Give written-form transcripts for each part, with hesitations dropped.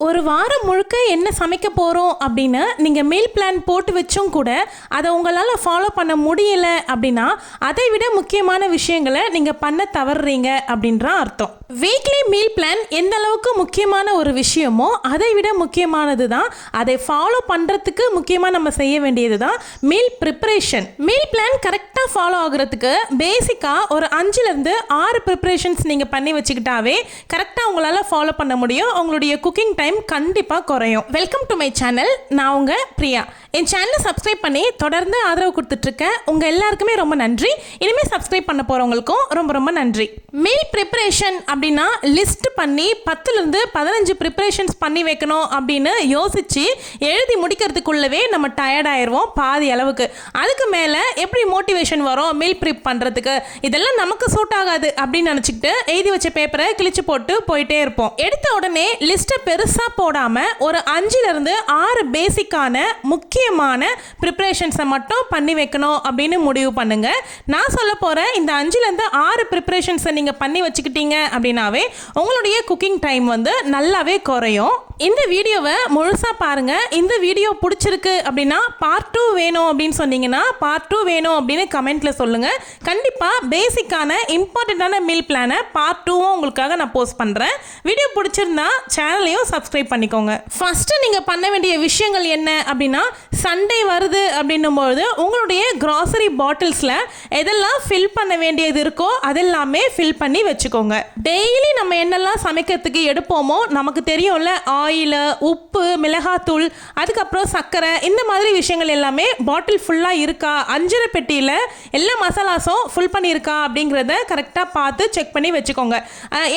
ஒரு வாரம் முழுக்க என்ன சமைக்க போகிறோம் அப்படின்னு நீங்கள் மீல் பிளான் போட்டு வச்சும் கூட அதை உங்களால் ஃபாலோ பண்ண முடியலை அப்படின்னா அதை விட முக்கியமான விஷயங்களை நீங்கள் பண்ண தவறுறீங்க அப்படின்ற அர்த்தம். வீக்லி மீல் பிளான் எந்த அளவுக்கு முக்கியமான ஒரு விஷயமோ அதை விட முக்கியமானது தான் அதை ஃபாலோ பண்ணுறதுக்கு முக்கியமாக நம்ம செய்ய வேண்டியது தான் மீல் ப்ரிப்பரேஷன். மீல் பிளான் கரெக்டாக ஃபாலோ ஆகுறதுக்கு பேசிக்காக ஒரு 5லேருந்து 6 ப்ரிப்பரேஷன்ஸ் நீங்கள் பண்ணி வச்சுக்கிட்டாவே கரெக்டாக உங்களால் ஃபாலோ பண்ண முடியும். உங்களுடைய குக்கிங் டைம் கண்டிப்பாக குறையும். Welcome to my channel. நான் உங்கள் பிரியா. என் சேனலை சப்ஸ்கிரைப் பண்ணி தொடர்ந்து ஆதரவு கொடுத்துட்ருக்கேன். உங்கள் எல்லாருக்குமே ரொம்ப நன்றி. இனிமேல் சப்ஸ்கிரைப் பண்ண போகிறவங்களுக்கும் ரொம்ப ரொம்ப நன்றி. மீல் ப்ரிப்பரேஷன் அப்படின்னா லிஸ்ட் பண்ணி 10லேருந்து 15 ப்ரிப்பரேஷன்ஸ் பண்ணி வைக்கணும் அப்படின்னு யோசித்து எழுதி முடிக்கிறதுக்குள்ளவே நம்ம டயர்ட் ஆயிடுவோம் பாதி அளவுக்கு. அதுக்கு மேலே எப்படி மோட்டிவேஷன் வரும் மீல் ப்ரிப் பண்ணுறதுக்கு? இதெல்லாம் நமக்கு சூட் ஆகாது அப்படின்னு நினச்சிக்கிட்டு எழுதி வச்ச பேப்பரை கிழிச்சு போட்டு போயிட்டே இருப்போம். எடுத்த உடனே லிஸ்ட்டை பெருசாக போடாமல் ஒரு 5லேருந்து 6 பேசிக்கான முக்கியமான ப்ரிப்பரேஷன்ஸை மட்டும் பண்ணி வைக்கணும் அப்படின்னு முடிவு பண்ணுங்க. நான் சொல்ல போகிறேன் இந்த 5லேருந்து 6 ப்ரிப்பரேஷன்ஸை நீங்கள் பண்ணி வச்சுக்கிட்டீங்க அப்படின்னாவே உங்களுடைய குக்கிங் டைம் வந்து நல்லாவே குறையும். இந்த வீடியோவை முழுசாக பாருங்கள். இந்த வீடியோ பிடிச்சிருக்கு அப்படின்னா பார்ட் 2 வேணும் அப்படின்னு சொன்னீங்கன்னா பார்ட் 2 வேணும் அப்படின்னு கமெண்ட்டில் சொல்லுங்கள். கண்டிப்பாக பேசிக்கான இம்பார்ட்டண்ட்டான மீல் பிளானை பார்ட் 2வும் உங்களுக்காக நான் போஸ்ட் பண்ணுறேன். வீடியோ பிடிச்சிருந்தா சேனலையும் சப்ஸ்கிரைப் பண்ணிக்கோங்க. ஃபஸ்ட்டு நீங்கள் பண்ண வேண்டிய விஷயங்கள் என்ன அப்படின்னா, சண்டே வருது அப்படின்னும்போது உங்களுடைய கிராசரி பாட்டில்ஸில் எதெல்லாம் ஃபில் பண்ண வேண்டியது இருக்கோ அதெல்லாமே ஃபில் பண்ணி வச்சுக்கோங்க. டெய்லி நம்ம என்னெல்லாம் சமைக்கிறதுக்கு எடுப்போமோ நமக்கு தெரியும்ல, ஆயில், உப்பு, மிளகாத்தூள், அதுக்கப்புறம் சர்க்கரை, இந்த மாதிரி விஷயங்கள் எல்லாமே பாட்டில் ஃபுல்லாக இருக்கா, அஞ்சரை பெட்டியில் எல்லா மசாலாஸும் ஃபுல் பண்ணியிருக்கா அப்படிங்கிறத கரெக்டாக பார்த்து செக் பண்ணி வச்சுக்கோங்க.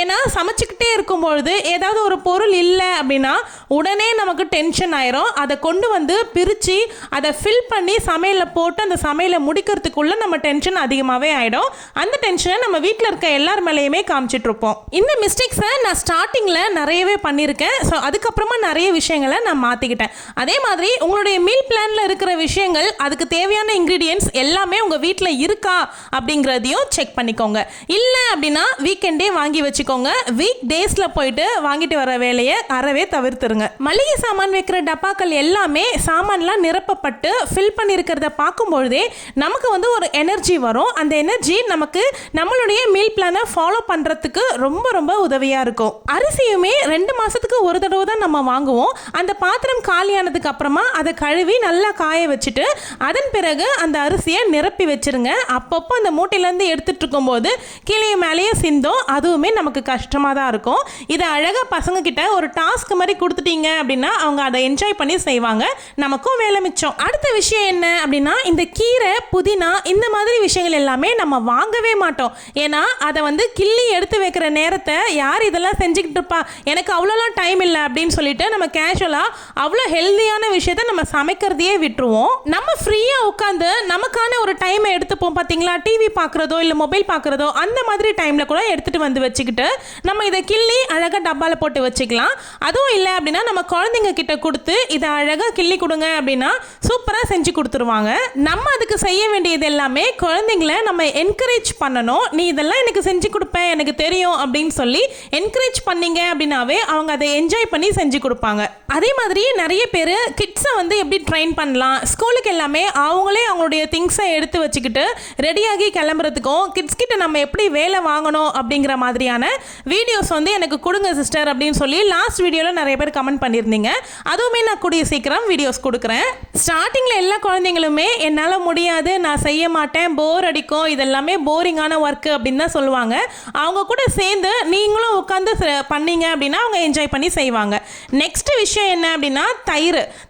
ஏன்னா சமைச்சிக்கிட்டே இருக்கும்பொழுது ஏதாவது ஒரு பொருள் இல்லை அப்படின்னா உடனே நமக்கு டென்ஷன் ஆயிரும். அதை கொண்டு வந்து பிரித்து அதை ஃபில் பண்ணி சமையலில் போட்டு அந்த சமையலை முடிக்கிறதுக்குள்ளே நம்ம டென்ஷன் அதிகமாகவே ஆகிடும். அந்த டென்ஷனை நம்ம வீட்டில் இருக்க எல்லார் மேலேயுமே காமிச்சிட்ருப்போம். இந்த மிஸ்டேக்ஸை நான் ஸ்டார்டிங்கில் நிறையவே பண்ணியிருக்கேன். ஸோ அதுக்கப்புறமா நிறைய விஷயங்களை நான் மாற்றிக்கிட்டேன். அதே மாதிரி உங்களுடைய மீல் பிளானில் இருக்கிற விஷயங்கள், அதுக்கு தேவையான இன்க்ரீடியன்ட்ஸ் எல்லாமே உங்கள் வீட்டில் இருக்கா அப்படிங்கிறதையும் செக் பண்ணிக்கோங்க. இல்லை அப்படின்னா வீக்கெண்டே வாங்கி வச்சுக்கோங்க. வீக் டேஸில் போயிட்டு வாங்கிட்டு வர வேலையை அறவே தவிர்த்துருங்க. மளிகை சாமான் வைக்கிற டப்பாக்கள் எல்லாமே சாமான்லாம் நிரப்பப்பட்டு ஃபில் பண்ணியிருக்கிறத பார்க்கும்பொழுதே நமக்கு வந்து ஒரு எனர்ஜி வரும். அந்த எனர்ஜி நமக்கு நம்மளுடைய மீல் பிளானை ஃபாலோ பண்ணுறதுக்கு ரொம்ப ரொம்ப உதவியாக இருக்கும். அரிசியுமே 2 மாதத்துக்கு ஒரு தடவை தான் நம்ம வாங்குவோம். அந்த பாத்திரம் காலியானதுக்கு அப்புறமா அதை கழுவி நல்லா காய வச்சுட்டு அதன் பிறகு அந்த அரிசியை நிரப்பி வச்சிருங்க. அப்பப்போ அந்த மூட்டையிலேருந்து எடுத்துகிட்டு இருக்கும்போது கீழே மேலேயே சிந்தும். அதுவுமே நமக்கு கஷ்டமாக தான் இருக்கும். இதை அழகாக பசங்க கிட்ட ஒரு டாஸ்க் மாதிரி கொடுத்துட்டீங்க அப்படின்னா அவங்க அதை என்ஜாய் பண்ணி செய்வாங்க. நமக்கும் வேலை மிச்சம். அடுத்த விஷயம் என்ன அப்படின்னா, இந்த கீரை, புதினா, இந்த மாதிரி விஷயங்கள் எல்லாமே நம்ம வாங்கவே மாட்டோம். ஏன்னா அதை வந்து கிள்ளி எடுத்து வைக்கிற நேரத்தை யார் இதெல்லாம் செஞ்சுக்கிட்டு இருப்பா, எனக்கு அவ்வளோலாம் டைம் இல்லை அப்படின்னு சொல்லிட்டு நம்ம கேஷுவலாக அவ்வளோ ஹெல்தியான விஷயத்த நம்ம சமைக்கிறதையே விட்டுருவோம். நம்ம ஃப்ரீயாக உட்காந்து நமக்கான ஒரு டைமை எடுத்துப்போம் பார்த்தீங்களா, டிவி பார்க்குறதோ இல்லை மொபைல் பார்க்குறதோ, அந்த மாதிரி டைமில் கூட எடுத்துகிட்டு வந்து வச்சுக்கிட்டு நம்ம இதை கிள்ளி அழகாக டப்பாவில் போட்டு வச்சுக்கலாம். அதுவும் இல்லை அப்படின்னா நம்ம குழந்தைங்க கிட்ட கொடுத்து இதை அழகாக கிள்ளி கொடுங்க அப்படின்னா சூப்பராக செஞ்சு கொடுத்துருவாங்க. நம்ம அதுக்கு செய்ய வேண்டியது எல்லாமே குழந்தைங்கள நம்ம என்கரேஜ் பண்ணணும். நீ இதெல்லாம் எனக்கு செஞ்சு கொடுப்பேன், எனக்கு தெரியும் அப்படின்னு சொல்லி என்கரேஜ் பண்ணீங்க அப்படின்னாவே அவங்க அதை என்ஜாய் பண்ணி செஞ்சு கொடுப்பாங்க. அதே மாதிரி நிறைய பேர் கிட்ஸை வந்து எப்படி ட்ரெயின் பண்ணலாம், ஸ்கூலுக்கு எல்லாமே அவங்களே அவங்களுடைய திங்ஸை எடுத்து வச்சுக்கிட்டு ரெடியாகி கிளம்புறதுக்கும் கிட்ஸ் கிட்ட நம்ம எப்படி வேலை வாங்கணும் அப்படிங்கிற மாதிரியான வீடியோஸ் வந்து எனக்கு கொடுங்க சிஸ்டர் அப்படின்னு சொல்லி லாஸ்ட் வீடியோவில் நிறைய பேர் கமெண்ட் பண்ணியிருந்தீங்க. அதுவுமே நான் கூடிய சீக்கிரம் வீடியோஸ் கொடுக்குறேன். ஸ்டார்டிங்கில் எல்லா குழந்தைங்களுமே என்னால் முடியாது, நான் செய்ய மாட்டேன், போர் அடிக்கும், இதெல்லாமே போரிங்கான ஒர்க்கு அப்படின்னு தான் சொல்லுவாங்க. அவங்க கூட சேர்ந்து நீங்களும் உட்காந்து பண்ணீங்க அப்படின்னா அவங்க என்ஜாய் பண்ணி செய்வாங்க. நெக்ஸ்ட் விஷயம் என்ன அப்படின்னா,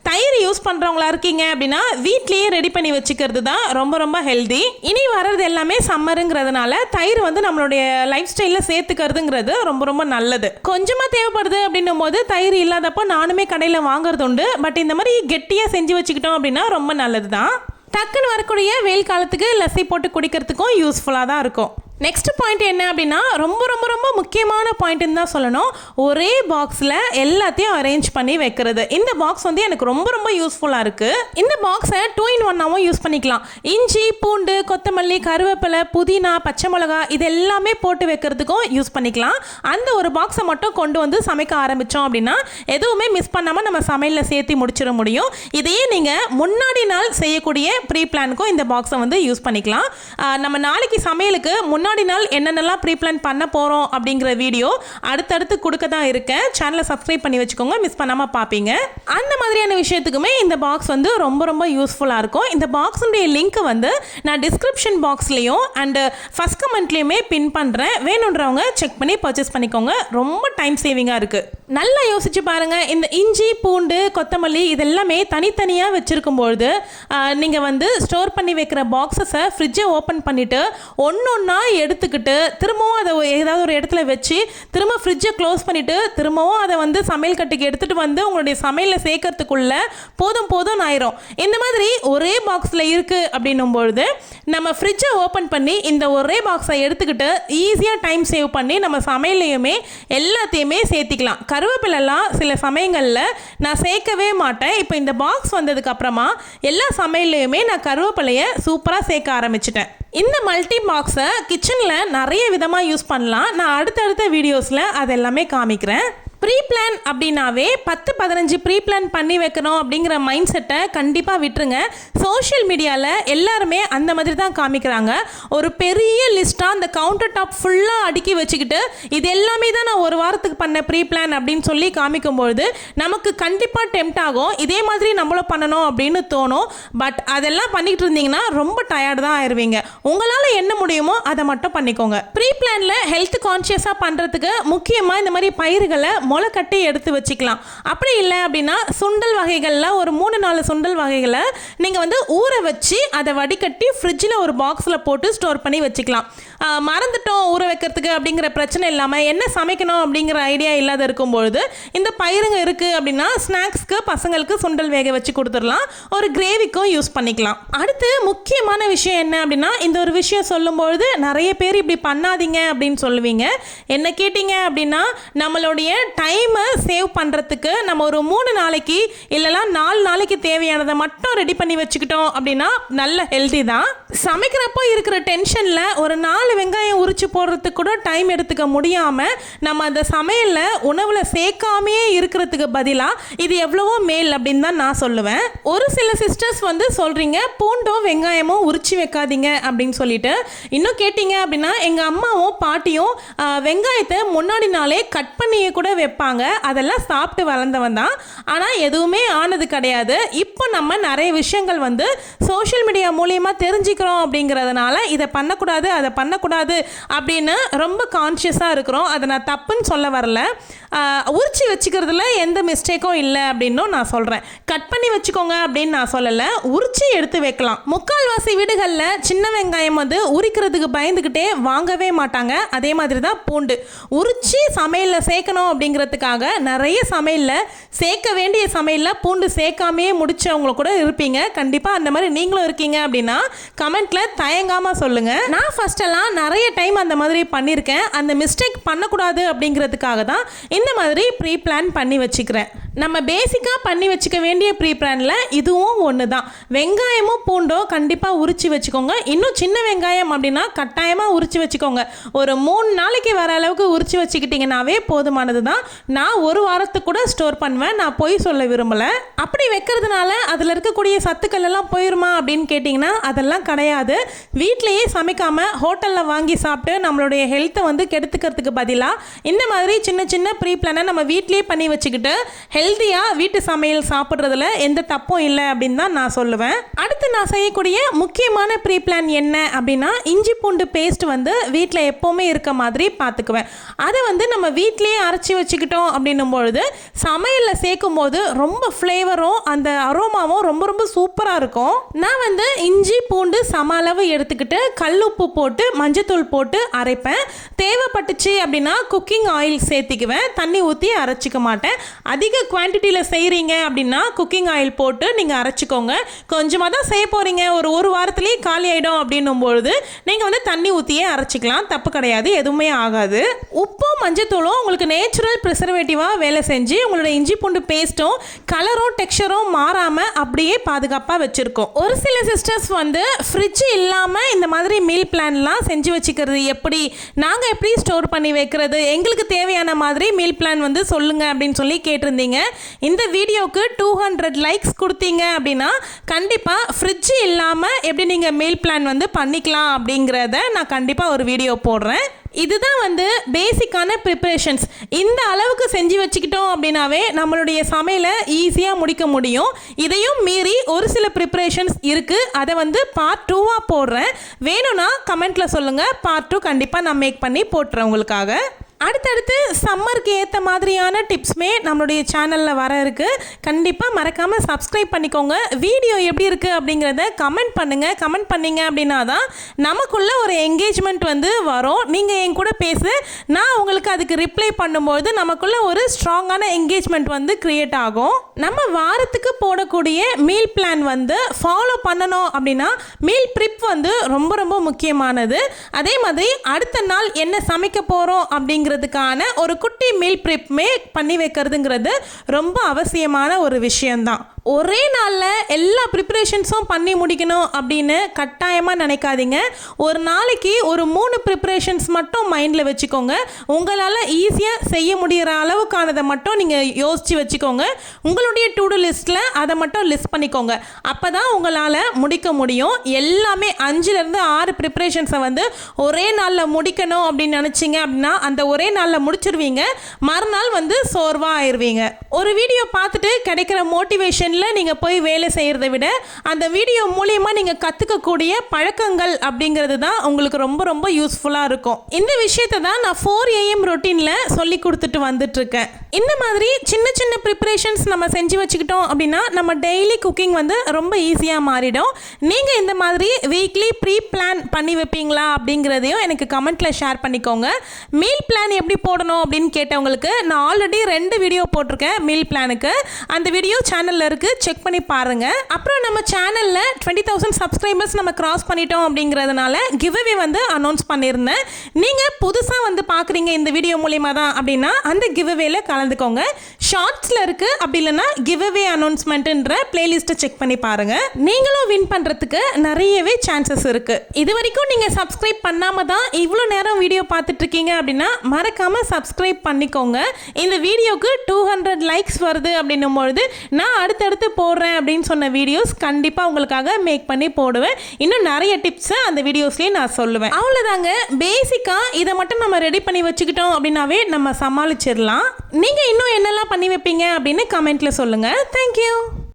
தயிர் யூஸ் பண்ணுறவங்களா இருக்கீங்க அப்படின்னா வீட்லேயே ரெடி பண்ணி வச்சுக்கிறது தான் ரொம்ப ரொம்ப ஹெல்தி. இனி வர்றது எல்லாமே சம்மருங்கிறதுனால தயிர் வந்து நம்மளுடைய லைஃப் ஸ்டைலில் சேர்த்துக்கிறதுங்கிறது ரொம்ப ரொம்ப நல்லது. கொஞ்சமாக தேவைப்படுது அப்படின்னும் போது தயிர் இல்லாதப்போ நானுமே கடையில் வாங்குறது உண்டு. பட் இந்த மாதிரி கெட்டியாக செஞ்சு வச்சுக்கிட்டோம் அப்படின்னா ரொம்ப நல்லது தான். டக்குன்னு வரக்கூடிய வெயில் காலத்துக்கு லஸ்ஸி போட்டு குடிக்கிறதுக்கும் யூஸ்ஃபுல்லாக தான் இருக்கும். நெக்ஸ்ட் பாயிண்ட் என்ன அப்படின்னா ரொம்ப ரொம்ப ரொம்ப முக்கியமான பாயிண்ட்னு தான் சொல்லணும். ஒரே பாக்ஸில் எல்லாத்தையும் அரேஞ்ச் பண்ணி வைக்கிறது. இந்த பாக்ஸ் வந்து எனக்கு ரொம்ப ரொம்ப யூஸ்ஃபுல்லாக இருக்குது. இந்த பாக்ஸை 2-in-1ஆகவும் யூஸ் பண்ணிக்கலாம். இஞ்சி, பூண்டு, கொத்தமல்லி, கருவேப்பிலை, புதினா, பச்சை மிளகா இது எல்லாமே போட்டு வைக்கிறதுக்கும் யூஸ் பண்ணிக்கலாம். அந்த ஒரு பாக்ஸை மட்டும் கொண்டு வந்து சமைக்க ஆரம்பித்தோம் அப்படின்னா எதுவுமே மிஸ் பண்ணாமல் நம்ம சமையலில் சேர்த்து முடிச்சிட முடியும். இதையே நீங்கள் முன்னாடி நாள் செய்யக்கூடிய ப்ரீ பிளானுக்கும் இந்த பாக்ஸை வந்து யூஸ் பண்ணிக்கலாம். நம்ம நாளைக்கு சமையலுக்கு முன்னாடி நாள் என்னென்னலாம் ப்ரீ பிளான் பண்ண போகிறோம் அப்படிங்கிற வீடியோ அடுத்தடுத்து கொடுக்க தான் இருக்கேன். சேனலை சப்ஸ்கிரைப் பண்ணி வச்சுக்கோங்க, மிஸ் பண்ணாமல் பார்ப்பீங்க. அந்த மாதிரியான விஷயத்துக்குமே இந்த பாக்ஸ் வந்து ரொம்ப ரொம்ப யூஸ்ஃபுல்லாக இருக்கும். இந்த பாக்ஸுடைய லிங்க்கை வந்து நான் டிஸ்கிரிப்ஷன் பாக்ஸ்லேயும் அண்டு ஃபஸ்ட் கமெண்ட்லேயுமே பின் பண்ணுறேன். வேணுன்றவங்க செக் பண்ணி பர்ச்சேஸ் பண்ணிக்கோங்க. ரொம்ப டைம் சேவிங்காக இருக்குது. நல்லா யோசிச்சு பாருங்கள். இந்த இஞ்சி, பூண்டு, கொத்தமல்லி இதெல்லாமே தனித்தனியாக வச்சுருக்கும்பொழுது நீங்கள் வந்து ஸ்டோர் பண்ணி வைக்கிற பாக்ஸஸை ஃப்ரிட்ஜை ஓப்பன் பண்ணிவிட்டு ஒன்றா எடுத்துக்கிட்டு திரும்பவும் அதை ஏதாவது ஒரு இடத்துல வச்சு திரும்ப ஃப்ரிட்ஜை க்ளோஸ் பண்ணிவிட்டு திரும்பவும் அதை வந்து சமையல் கட்டுக்கு எடுத்துகிட்டு வந்து உங்களுடைய சமையலில் சேர்க்கறதுக்குள்ளே போதும் ஆயிரும். இந்த மாதிரி ஒரே பாக்ஸில் இருக்குது அப்படின்னும் பொழுது நம்ம ஃப்ரிட்ஜை ஓப்பன் பண்ணி இந்த ஒரே பாக்ஸை எடுத்துக்கிட்டு ஈஸியாக டைம் சேவ் பண்ணி நம்ம சமையல்லையுமே எல்லாத்தையுமே சேர்த்திக்கலாம். கருவேப்பிலெல்லாம் சில சமயங்களில் நான் சேர்க்கவே மாட்டேன். இப்போ இந்த பாக்ஸ் வந்ததுக்கப்புறமா எல்லா சமையல்லையுமே நான் கருவேப்பிலையை சூப்பராக சேர்க்க ஆரம்பிச்சிட்டேன். இந்த மல்டி பாக்ஸை கிச்சனில் நிறைய விதமாக யூஸ் பண்ணலாம். நான் அடுத்தடுத்த வீடியோஸில் அது எல்லாமே காமிக்கிறேன். ப்ரீ பிளான் அப்படின்னாவே 10-15 ப்ரீ பிளான் பண்ணி வைக்கணும் அப்படிங்கிற மைண்ட் செட்டை கண்டிப்பாக விட்டுருங்க. சோஷியல் மீடியாவில் எல்லாருமே அந்த மாதிரி தான் காமிக்கிறாங்க. ஒரு பெரிய லிஸ்ட்டாக அந்த கவுண்டர் டாப் ஃபுல்லாக அடுக்கி வச்சுக்கிட்டு இது எல்லாமே தான் நான் ஒரு வாரத்துக்கு பண்ண ப்ரீ பிளான் அப்படின்னு சொல்லி காமிக்கும்பொழுது நமக்கு கண்டிப்பாக டெம்ட் ஆகும். இதே மாதிரி நம்மளும் பண்ணணும் அப்படின்னு தோணும். பட் அதெல்லாம் பண்ணிக்கிட்டு இருந்தீங்கன்னா ரொம்ப டயர்டு தான் ஆயிடுவீங்க. உங்களால் என்ன முடியுமோ அதை மட்டும் பண்ணிக்கோங்க. ப்ரீ பிளானில் ஹெல்த் கான்ஷியஸாக பண்ணுறதுக்கு முக்கியமாக இந்த மாதிரி பயிர்களை முளை கட்டி எடுத்து வச்சுக்கலாம். அப்படி இல்லை அப்படின்னா சுண்டல் வகைகளில் ஒரு 3-4 சுண்டல் வகைகளை நீங்கள் வந்து ஊற வச்சு அதை வடிகட்டி ஃப்ரிட்ஜில் ஒரு பாக்ஸில் போட்டு ஸ்டோர் பண்ணி வச்சுக்கலாம். மறந்துட்டோம் ஊற வைக்கிறதுக்கு அப்படிங்கிற பிரச்சனை இல்லாமல் என்ன சமைக்கணும் அப்படிங்கிற ஐடியா இல்லாத இருக்கும்பொழுது இந்த பயிருங்க இருக்குது அப்படின்னா ஸ்நாக்ஸ்க்கு பசங்களுக்கு சுண்டல் வேக வச்சு கொடுத்துடலாம். ஒரு கிரேவிக்கும் யூஸ் பண்ணிக்கலாம். அடுத்து முக்கியமான விஷயம் என்ன அப்படின்னா இந்த ஒரு விஷயம் சொல்லும்பொழுது நிறைய பேர் இப்படி பண்ணாதீங்க அப்படின்னு சொல்லுவீங்க. என்ன கேட்டிங்க அப்படின்னா நம்மளுடைய டைமை சேவ் பண்ணுறதுக்கு நம்ம ஒரு 3 நாளைக்கு இல்லைனா 4 நாளைக்கு தேவையானதை மட்டும் ரெடி பண்ணி வச்சுக்கிட்டோம் அப்படின்னா நல்ல ஹெல்தி தான். சமைக்கிறப்போ இருக்கிற டென்ஷனில் ஒரு 4 வெங்காயம் உரிச்சு போடுறதுக்கு கூட டைம் எடுத்துக்க முடியாமல் நம்ம அந்த சமையலில் உணவில் சேர்க்காமையே இருக்கிறதுக்கு பதிலாக இது எவ்வளவோ மேல் அப்படின்னு தான் நான் சொல்லுவேன். ஒரு சில சிஸ்டர்ஸ் வந்து சொல்கிறீங்க பூண்டும் வெங்காயமும் உரிச்சு வைக்காதீங்க அப்படின்னு சொல்லிட்டு. இன்னும் கேட்டிங்க அப்படின்னா எங்கள் அம்மாவும் பாட்டியும் வெங்காயத்தை முன்னாடி நாளே கட் பண்ணியே கூட வைப்பாங்க. அதெல்லாம் சாப்பிட்டு வளர்ந்தவன் தான். ஆனால் எதுவுமே ஆனது கிடையாது. இப்போ நம்ம நிறைய விஷயங்கள் வந்து சோஷியல் மீடியா மூலியமாக தெரிஞ்சுக்கிறோம் அப்படிங்கிறதுனால இதை பண்ணக்கூடாது அதை பண்ணக்கூடாது அப்படின்னு ரொம்ப கான்ஷியஸாக இருக்கிறோம். அதை நான் தப்புன்னு சொல்ல வரல. உரிச்சி வச்சுக்கிறதுல எந்த மிஸ்டேக்கும் இல்லை அப்படின்னும் நான் சொல்கிறேன். கட் பண்ணி வச்சுக்கோங்க அப்படின்னு நான் சொல்லலை. உரிச்சி எடுத்து வைக்கலாம். முக்கால்வாசி வீடுகளில் சின்ன வெங்காயம் வந்து உரிக்கிறதுக்கு பயந்துக்கிட்டே வாங்கவே மாட்டாங்க. அதே மாதிரி தான் பூண்டு உரிச்சி சமையலில் சேர்க்கணும் அப்படிங்கிறதுக்காக நிறைய சமையலில் சேர்க்க வேண்டிய சமையலில் பூண்டு சேர்க்காமையே முடிச்சவங்க கூட இருப்பீங்க. கண்டிப்பாக அந்த மாதிரி நீங்களும் இருக்கீங்க அப்படின்னா கமெண்ட்டில் தயங்காமல் சொல்லுங்கள். நான் ஃபஸ்ட்டெல்லாம் நிறைய டைம் அந்த மாதிரி பண்ணியிருக்கேன். அந்த மிஸ்டேக் பண்ணக்கூடாது அப்படிங்கிறதுக்காக தான் இந்த மாதிரி ப்ரீ பிளான் பண்ணி வச்சுக்கிறேன். நம்ம பேசிக்காக பண்ணி வச்சுக்க வேண்டிய ப்ரீ பிளானில் இதுவும் ஒன்று தான். வெங்காயமும் பூண்டோ கண்டிப்பாக உரிச்சு வச்சுக்கோங்க. இன்னும் சின்ன வெங்காயம் அப்படின்னா கட்டாயமாக உரிச்சு வச்சுக்கோங்க. ஒரு 3 நாளைக்கு வர அளவுக்கு உரிச்சு வச்சுக்கிட்டிங்கனாவே போதுமானது தான். நான் ஒரு வாரத்துக்கு கூட ஸ்டோர் பண்ணுவேன். நான் பொய் சொல்ல விரும்பலை. அப்படி வைக்கிறதுனால அதில் இருக்கக்கூடிய சத்துக்கள் எல்லாம் போயிருமா அப்படின்னு கேட்டிங்கன்னா அதெல்லாம் கிடையாது. வீட்டிலையே சமைக்காமல் ஹோட்டலில் வாங்கி சாப்பிட்டு நம்மளுடைய ஹெல்த்தை வந்து கெடுத்துக்கிறதுக்கு பதிலாக இந்த மாதிரி சின்ன சின்ன ப்ரீ பிளானை நம்ம வீட்லேயே பண்ணி வச்சுக்கிட்டு ஹெல்த்தியாக வீட்டு சமையல் சாப்பிட்றதுல எந்த தப்பும் இல்லை அப்படின்னு தான் நான் சொல்லுவேன். அடுத்து நான் செய்யக்கூடிய முக்கியமான ப்ரீ பிளான் என்ன அப்படின்னா இஞ்சி பூண்டு பேஸ்ட் வந்து வீட்டில் எப்போவுமே இருக்க மாதிரி பார்த்துக்குவேன். அதை வந்து நம்ம வீட்டிலேயே அரைச்சி வச்சுக்கிட்டோம் அப்படின்னும் பொழுது சமையலில் சேர்க்கும் போது ரொம்ப ஃப்ளேவரும் அந்த அரோமாவும் ரொம்ப ரொம்ப சூப்பராக இருக்கும். நான் வந்து இஞ்சி பூண்டு சம அளவு எடுத்துக்கிட்டு கல்லுப்பு போட்டு மஞ்சத்தூள் போட்டு அரைப்பேன். தேவைப்பட்டுச்சு அப்படின்னா குக்கிங் ஆயில் சேர்த்திக்குவேன். தண்ணி ஊற்றி அரைச்சிக்க மாட்டேன். அதிக குவான்டிட்டியில் செய்கிறீங்க அப்படின்னா குக்கிங் ஆயில் போட்டு நீங்கள் அரைச்சிக்கோங்க. கொஞ்சமாக தான் செய்ய போகிறீங்க, ஒரு வாரத்துலேயே காலி ஆகிடும் அப்படின்னும்பொழுது நீங்கள் வந்து தண்ணி ஊற்றியே அரைச்சிக்கலாம், தப்பு கிடையாது, எதுவுமே ஆகாது. உப்பும் மஞ்சத்தூளும் உங்களுக்கு நேச்சுரல் ப்ரிசர்வேட்டிவாக வேலை செஞ்சு உங்களோட இஞ்சி பூண்டு பேஸ்ட்டும் கலரும் டெக்ஸ்சரும் மாறாமல் அப்படியே பாதுகாப்பாக வச்சுருக்கோம். ஒரு சில சிஸ்டர்ஸ் வந்து ஃப்ரிட்ஜ் இல்லாமல் இந்த மாதிரி மீல் பிளான்லாம் செஞ்சு வச்சுக்கிறது எப்படி, நாங்கள் எப்படி ஸ்டோர் பண்ணி வைக்கிறது, எங்களுக்கு தேவையான மாதிரி மீல் பிளான் வந்து சொல்லுங்க அப்படின்னு சொல்லி கேட்டிருந்தீங்க. இந்த வீடியோவுக்கு 200 லைக்ஸ் கொடுத்தீங்க அப்படின்னா கண்டிப்பாக ஃப்ரிட்ஜ் இல்லாமல் எப்படி நீங்கள் மீல் பிளான் வந்து பண்ணிக்கலாம் அப்படிங்கிறத நான் கண்டிப்பாக ஒரு வீடியோ போடுறேன். இதுதான் வந்து பேசிக்கான ப்ரிப்பரேஷன்ஸ். இந்த அளவுக்கு செஞ்சு வச்சுக்கிட்டோம் அப்படின்னாவே நம்மளுடைய சமையலை ஈஸியாக முடிக்க முடியும். இதையும் மீறி ஒரு சில ப்ரிப்பரேஷன்ஸ் இருக்குது, அதை வந்து பார்ட் 2வாக போடுறேன். வேணும்னா கமெண்ட்டில் சொல்லுங்கள், பார்ட் 2 கண்டிப்பாக நான் மேக் பண்ணி போட்டுறேன் உங்களுக்காக. அடுத்தடுத்து சம்மருக்கு ஏற்ற மாதிரியான டிப்ஸுமே நம்மளுடைய சேனலில் வர இருக்குது. கண்டிப்பாக மறக்காமல் சப்ஸ்கிரைப் பண்ணிக்கோங்க. வீடியோ எப்படி இருக்குது அப்படிங்கிறத கமெண்ட் பண்ணுங்கள். கமெண்ட் பண்ணிங்க அப்படின்னா தான் நமக்குள்ள ஒரு என்கேஜ்மெண்ட் வந்து வரும். நீங்கள் என் கூட பேசு, நான் உங்களுக்கு அதுக்கு ரிப்ளை பண்ணும்போது நமக்குள்ள ஒரு ஸ்ட்ராங்கான என்கேஜ்மெண்ட் வந்து க்ரியேட் ஆகும். நம்ம வாரத்துக்கு போடக்கூடிய மீல் பிளான் வந்து ஃபாலோ பண்ணணும் அப்படின்னா மீல் ப்ரிப் வந்து ரொம்ப ரொம்ப முக்கியமானது. அதே மாதிரி அடுத்த நாள் என்ன சமைக்க போகிறோம் அப்படிங்கிற ஒரு குட்டி மீல் ப்ரிப் பண்ணி வைக்கிறதுங்கிறது ரொம்ப அவசியமான ஒரு விஷயம்தான். ஒரே நாளில் எல்லா ப்ரிப்பரேஷன்ஸும் பண்ணி முடிக்கணும் அப்படின்னு கட்டாயமாக நினைக்காதீங்க. ஒரு நாளைக்கு ஒரு 3 ப்ரிப்பரேஷன்ஸ் மட்டும் மைண்டில் வச்சுக்கோங்க. உங்களால் ஈஸியாக செய்ய முடிகிற அளவுக்கானதை மட்டும் நீங்கள் யோசித்து வச்சுக்கோங்க. உங்களுடைய டு டூ லிஸ்ட்டில் அதை மட்டும் லிஸ்ட் பண்ணிக்கோங்க. அப்போ தான் உங்களால் முடிக்க முடியும். எல்லாமே 5லேருந்து 6 ப்ரிப்பரேஷன்ஸை வந்து ஒரே நாளில் முடிக்கணும் அப்படின்னு நினச்சிங்க அப்படின்னா அந்த ஒரே நாளில் முடிச்சிருவீங்க. மறுநாள் வந்து சோர்வாக ஆயிடுவீங்க. ஒரு வீடியோ பார்த்துட்டு கிடைக்கிற மோட்டிவேஷன் நீங்கள் போய் வேலை செய்கிறத விட அந்த வீடியோ மூலியமாக நீங்கள் கற்றுக்கக்கூடிய பழக்கங்கள் அப்படிங்கிறது தான் உங்களுக்கு ரொம்ப ரொம்ப யூஸ்ஃபுல்லாக இருக்கும். இந்த விஷயத்தை தான் நான் 4 AM ரொட்டீனில் சொல்லி கொடுத்துட்டு வந்துட்டுருக்கேன். இந்த மாதிரி சின்ன சின்ன ப்ரிப்பரேஷன்ஸ் நம்ம செஞ்சு வச்சுக்கிட்டோம் அப்படின்னா நம்ம டெய்லி குக்கிங் வந்து ரொம்ப ஈஸியாக மாறிடும். நீங்கள் இந்த மாதிரி வீக்லி ப்ரீ பிளான் பண்ணி வைப்பீங்களா அப்படிங்கிறதையும் எனக்கு கமெண்ட்டில் ஷேர் பண்ணிக்கோங்க. மீல் பிளான் எப்படி போடணும் அப்படின்னு கேட்டவங்களுக்கு நான் ஆல்ரெடி 2 வீடியோ போட்டிருக்கேன் மீல் பிளானுக்கு. அந்த வீடியோ சேனலில் இருக்குது, செக் பண்ணி பாருங்க. அப்புறம் நம்ம சேனல்ல 20,000 சப்ஸ்கிரைபர்ஸ் நம்ம கிராஸ் பண்ணிட்டோம் அப்படிங்கிறதுனால கிவ்அவே வந்து அனௌன்ஸ் பண்ணியிருந்தேன். நீங்க புதுசா வந்து பாக்குறீங்க இந்த வீடியோ மூலமா தான் அப்படின்னா அந்த கிவ்அவேல கலந்துக்கோங்க. ஷார்ட்ஸ்ல இருக்கு, அப்படி இல்லைன்னா கிவ்அவே அனௌன்ஸ்மெண்ட்ன்ற பிளேலிஸ்ட்டை செக் பண்ணி பாருங்க. நீங்களும் வின் பண்றதுக்கு நிறையவே சான்சஸ் இருக்கு. இது வரைக்கும் நீங்க சப்ஸ்கிரைப் பண்ணாம தான் இவ்வளோ நேரம் வீடியோ பார்த்துட்டு இருக்கீங்க அப்படின்னா மறக்காம சப்ஸ்கிரைப் பண்ணிக்கோங்க. இந்த வீடியோக்கு 200 லைக்ஸ் வருது அப்படின்னும் பொழுது நான் அடுத்தடுத்து போடுறேன் அப்படின்னு சொன்ன வீடியோஸ் கண்டிப்பாக உங்களுக்காக மேக் பண்ணி போடுவேன். இன்னும் நிறைய டிப்ஸை அந்த வீடியோஸ்லேயே நான் சொல்லுவேன். அவ்வளோதாங்க, பேசிக்காக இதை மட்டும் நம்ம ரெடி பண்ணி வச்சுக்கிட்டோம் அப்படின்னாவே நம்ம சமாளிச்சிடலாம். நீங்கள் இன்னும் என்னெல்லாம் பண்ணி வைப்பீங்க அப்படின்னு கமெண்ட்டில் சொல்லுங்கள். தேங்க்யூ.